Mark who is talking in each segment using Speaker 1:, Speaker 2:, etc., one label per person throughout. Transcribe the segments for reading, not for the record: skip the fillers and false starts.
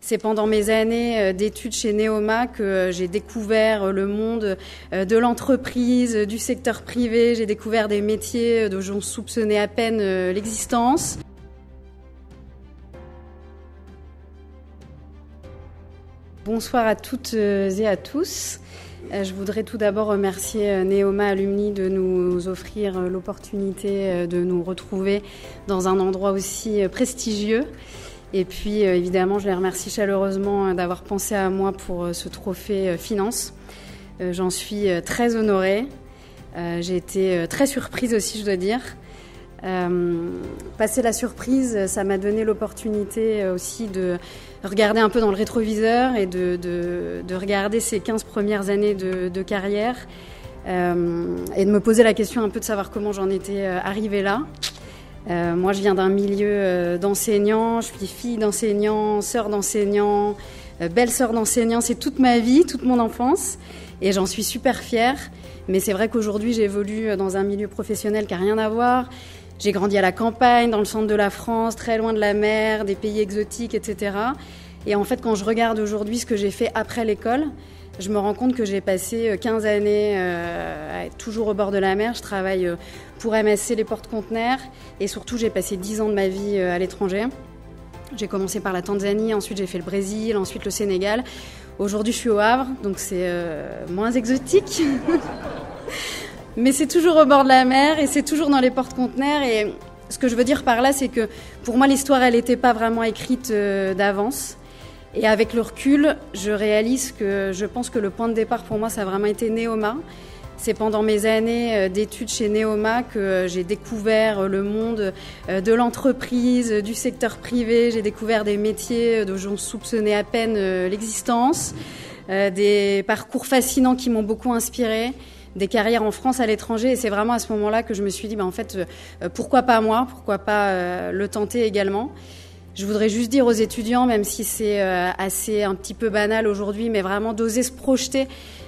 Speaker 1: C'est pendant mes années d'études chez Neoma que j'ai découvert le monde de l'entreprise, du secteur privé. J'ai découvert des métiers dont j'en soupçonnais à peine l'existence. Bonsoir à toutes et à tous. Je voudrais tout d'abord remercier Neoma Alumni de nous offrir l'opportunité de nous retrouver dans un endroit aussi prestigieux. Et puis évidemment, je les remercie chaleureusement d'avoir pensé à moi pour ce trophée Finance. J'en suis très honorée. J'ai été très surprise aussi, je dois dire. Passer la surprise, ça m'a donné l'opportunité aussi de regarder un peu dans le rétroviseur et de regarder ces 15 premières années de carrière et de me poser la question un peu de savoir comment j'en étais arrivée là. Moi, je viens d'un milieu d'enseignants, je suis fille d'enseignants, sœur d'enseignants, belle-sœur d'enseignants, c'est toute ma vie, toute mon enfance et j'en suis super fière. Mais c'est vrai qu'aujourd'hui, j'évolue dans un milieu professionnel qui n'a rien à voir. J'ai grandi à la campagne, dans le centre de la France, très loin de la mer, des pays exotiques, etc. Et en fait, quand je regarde aujourd'hui ce que j'ai fait après l'école, je me rends compte que j'ai passé 15 années à être toujours au bord de la mer. Je travaille pour MSC les porte-conteneurs et surtout, j'ai passé 10 ans de ma vie à l'étranger. J'ai commencé par la Tanzanie, ensuite j'ai fait le Brésil, ensuite le Sénégal. Aujourd'hui, je suis au Havre, donc c'est moins exotique. Mais c'est toujours au bord de la mer et c'est toujours dans les porte-conteneurs. Et ce que je veux dire par là, c'est que pour moi, l'histoire, elle n'était pas vraiment écrite d'avance. Et avec le recul, je réalise que je pense que le point de départ pour moi, ça a vraiment été Neoma. C'est pendant mes années d'études chez Neoma que j'ai découvert le monde de l'entreprise, du secteur privé. J'ai découvert des métiers dont j'en soupçonnais à peine l'existence, des parcours fascinants qui m'ont beaucoup inspirée, des carrières en France, à l'étranger. Et c'est vraiment à ce moment-là que je me suis dit, en fait, pourquoi pas moi, pourquoi pas le tenter également. Je voudrais juste dire aux étudiants, même si c'est assez un petit peu banal aujourd'hui, mais vraiment d'oser se projeter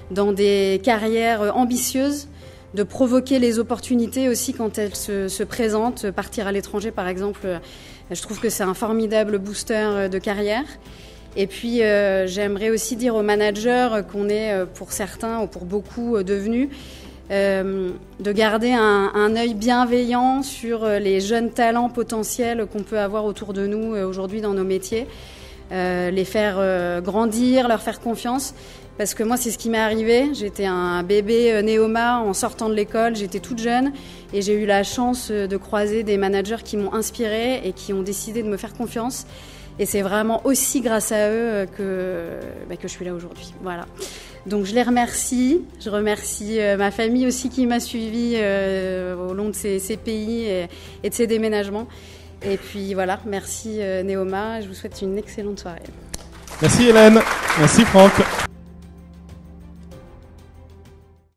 Speaker 1: dans des carrières ambitieuses, de provoquer les opportunités aussi quand elles se présentent. Partir à l'étranger, par exemple, je trouve que c'est un formidable booster de carrière. Et puis, j'aimerais aussi dire aux managers qu'on est, pour certains ou pour beaucoup, devenus, de garder un œil bienveillant sur les jeunes talents potentiels qu'on peut avoir autour de nous aujourd'hui dans nos métiers, les faire grandir, leur faire confiance. Parce que moi, c'est ce qui m'est arrivé. J'étais un bébé Neoma en sortant de l'école, j'étais toute jeune et j'ai eu la chance de croiser des managers qui m'ont inspirée et qui ont décidé de me faire confiance. Et c'est vraiment aussi grâce à eux que je suis là aujourd'hui. Voilà. Donc je les remercie. Je remercie ma famille aussi qui m'a suivie au long de ces pays et de ces déménagements. Et puis voilà, merci Neoma. Je vous souhaite une excellente soirée.
Speaker 2: Merci Hélène. Merci Franck.